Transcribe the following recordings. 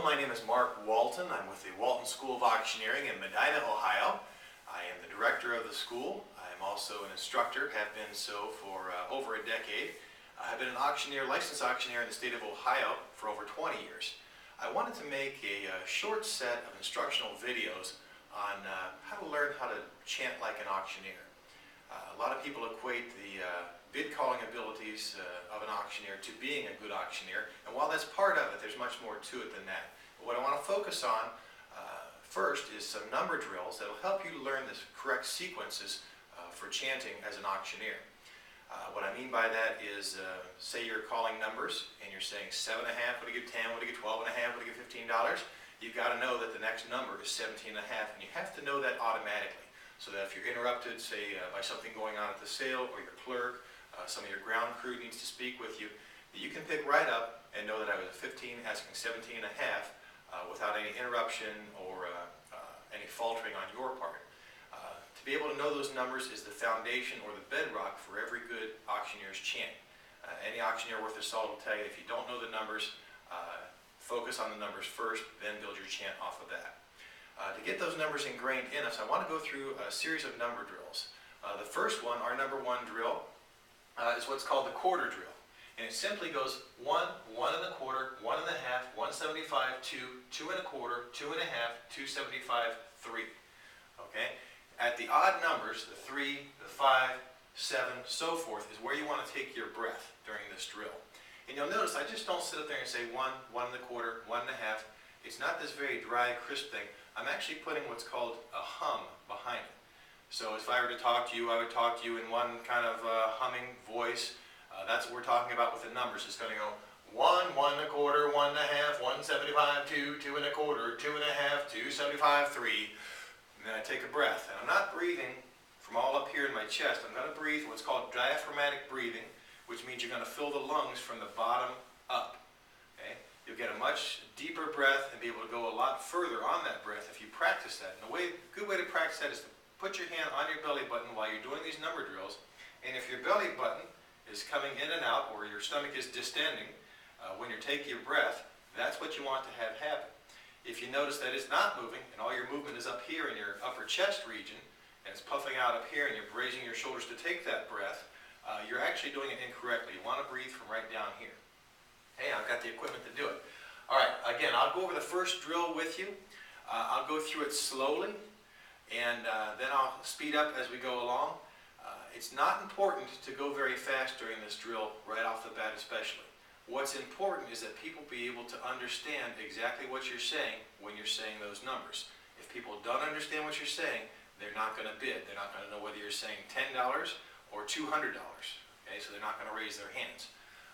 Hello, my name is Mark Walton. I'm with the Walton School of Auctioneering in Medina, Ohio. I am the director of the school. I'm also an instructor, have been so for over a decade. I've been an auctioneer, licensed auctioneer in the state of Ohio for over 20 years. I wanted to make a short set of instructional videos on how to learn how to chant like an auctioneer. A lot of people equate the bid calling abilities of an auctioneer to being a good auctioneer, and while that's part of it, there's much more to it than that. But what I want to focus on first is some number drills that will help you learn the correct sequences for chanting as an auctioneer. What I mean by that is, say you're calling numbers and you're saying 7.5, would I give 10, would I give 12.5, would I give $15? You've got to know that the next number is 17.5, and you have to know that automatically. So that if you're interrupted, say by something going on at the sale, or your clerk, some of your ground crew needs to speak with you, you can pick right up and know that I was a 15 asking 17.5 without any interruption or any faltering on your part. To be able to know those numbers is the foundation or the bedrock for every good auctioneer's chant. Any auctioneer worth their salt will tell you if you don't know the numbers, focus on the numbers first, then build your chant off of that. To get those numbers ingrained in us, I want to go through a series of number drills. The first one, our number one drill, is what's called the quarter drill. And it simply goes 1, 1 1/4, 1 1/2, 175, 2, 2 1/4, 2 1/2, 275, 3. Okay? At the odd numbers, the 3, the 5, 7, so forth, is where you want to take your breath during this drill. And you'll notice I just don't sit up there and say 1, 1 1/4, 1 1/2. It's not this very dry, crisp thing. I'm actually putting what's called a hum behind it. So if I were to talk to you, I would talk to you in one kind of humming voice. That's what we're talking about with the numbers. It's going to go 1, 1 1/4, 1 1/2, 175, 2, 2 1/4, 2 1/2, 275, 3. And then I take a breath. And I'm not breathing from all up here in my chest. I'm going to breathe what's called diaphragmatic breathing, which means you're going to fill the lungs from the bottom up. Okay? You'll get a much deeper breath and be able to go a lot further on that breath if you practice that. And a good way to practice that is to put your hand on your belly button while you're doing these number drills. And if your belly button is coming in and out, or your stomach is distending when you're taking your breath, that's what you want to have happen. If you notice that it's not moving, and all your movement is up here in your upper chest region, and it's puffing out up here, and you're raising your shoulders to take that breath, you're actually doing it incorrectly. You want to breathe from right down here. Hey, I've got the equipment to do it. All right, again, I'll go over the first drill with you. I'll go through it slowly, and then I'll speed up as we go along. It's not important to go very fast during this drill, right off the bat especially. What's important is that people be able to understand exactly what you're saying when you're saying those numbers. If people don't understand what you're saying, they're not going to bid. They're not going to know whether you're saying $10 or $200. Okay, so they're not going to raise their hands.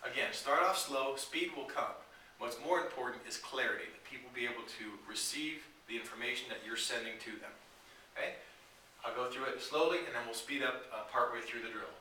Again, start off slow, speed will come. What's more important is clarity, that people be able to receive the information that you're sending to them. Okay? I'll go through it slowly, and then we'll speed up partway through the drill.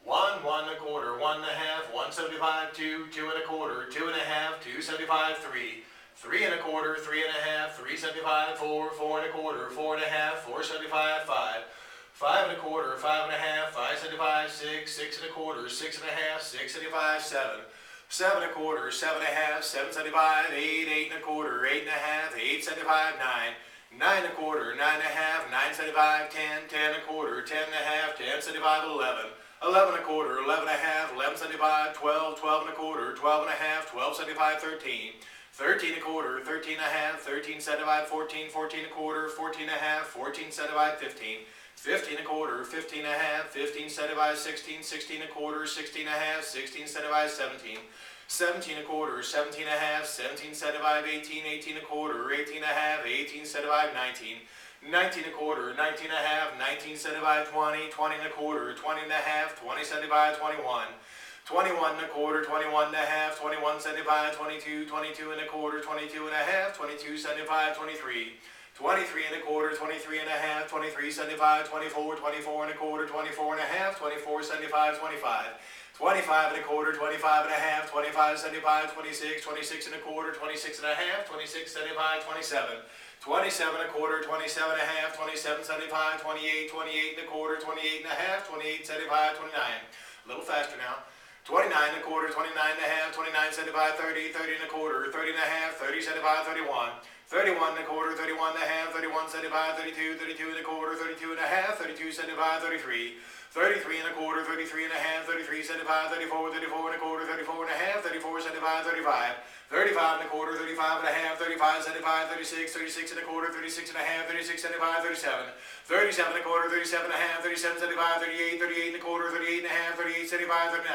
1, 1 1/4, 1 1/2, 175, 2, 2 1/4, 2 1/2, 275, 3, 3 1/4, 3 1/2, 375, 4, 4 1/4, 4 1/2, 475, 5, 5 1/4, 5 1/2, 575, 6, 6 1/4, 6 1/2, 675, 7, 7 1/4, 7 1/2, 775, 8, 8 1/4, 8 1/2, 875, 9, 9 1/4, 9 1/2, 975, 10, 10 1/4, 10 1/2, 1075, 11, 11 1/4, 11 1/2, 1175, 12, 12 1/4, 12 1/2, 1275, 13, 13 1/4, 13 1/2, 1375, 14, 14 1/4, 14 1/2, 1475, 15, 15 1/4, 15 1/2, 1575, 16, 16 1/4, 16 1/2, 1675, 17, 17 1/4, 17 1/2, 1775, 18, 18 1/4, 18 1/2, 1875, 19, 19 1/4, 19 1/2, 1975, 20, 20 1/4, 20 1/2, 2075, 21, 21 1/4, 21 1/2, 2175, 22, 22 1/4, 22 1/2, 2275, 23, 23 1/4, 23 1/2, 2375, 24, 24 1/4, 24 1/2, 2475, 25, 25 1/4, 25 1/2, 2575, 26, 26 1/4, 26 1/2, 2675, 27, 27 1/4, 27 1/2, 2775, 28, 28 1/4, 28 1/2, 2875, 29. A little faster now. 29 and a quarter, 29 and a half, 29, 75, 30, 30 and a quarter, 30 and a half, 30, 75, 31, 31 and a quarter, 31 and a half, 31, 75, 32, 32 and a quarter, 32 and a half, 32, 75, 33, 33 and a quarter, 33 and a half, 33, 75, 34, 34 and a quarter, 34 and a half, 34, 75, 35, 35 and a quarter, 35 and a half, 35, 75, 36, 36 and a quarter, 36 and a half, 36, 75, 37, 37 and a quarter, 37 and a half, 37, 75, 38, 38 and a quarter, 38 and a half, 38, 75, 39,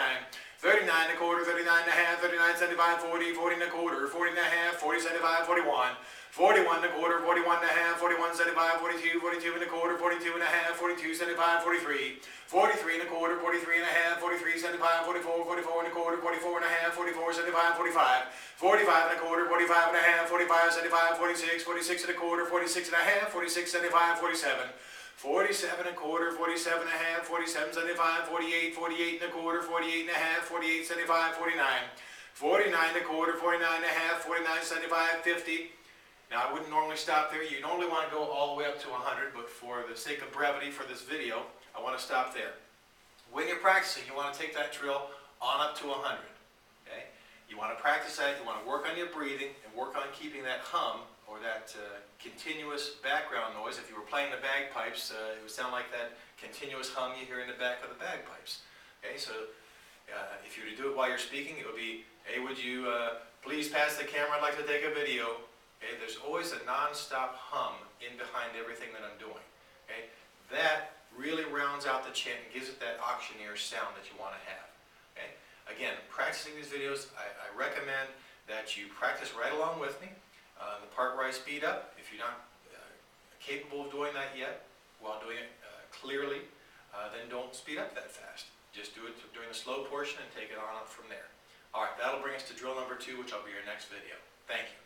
39 and a quarter, 39 and a half, 39, 75, 40, 40 and a quarter, 40 and a half, 40, 75, 41, 41 and a quarter, 41 and a half, 41, 75, 42, 42 and a quarter, 42 and a half, 42, 75, 43, 43 and a quarter, 43 and a half, 43, 75, 44, 44 and a quarter, 44 and a half, 44, 75, 45, 45 and a quarter, 45 and a half, 45, 75, 46, 46 and a quarter, 46 and a half, 46, 75, 47, 47 and a quarter, 47 and a half, 47, 75, 48, 48 and a quarter, 48 and a half, 48, 75, 49, 49 and a quarter, 49 and a half, 49, 75, 50. Now I wouldn't normally stop there. You normally want to go all the way up to 100, but for the sake of brevity for this video, I want to stop there. When you're practicing, you want to take that drill on up to 100. Okay? You want to practice that. You want to work on your breathing and work on keeping that hum or that continuous background noise. If you were playing the bagpipes, it would sound like that continuous hum you hear in the back of the bagpipes. Okay? So if you were to do it while you're speaking, it would be, hey, would you please pass the camera? I'd like to take a video. Okay? There's always a non-stop hum in behind everything that I'm doing. Okay? That really rounds out the chant and gives it that auctioneer sound that you want to have. Okay? Again, practicing these videos, I recommend that you practice right along with me. The part where I speed up, if you're not capable of doing that yet, while doing it clearly, then don't speed up that fast. Just do it during the slow portion and take it on up from there. Alright, that'll bring us to drill number 2, which will be your next video. Thank you.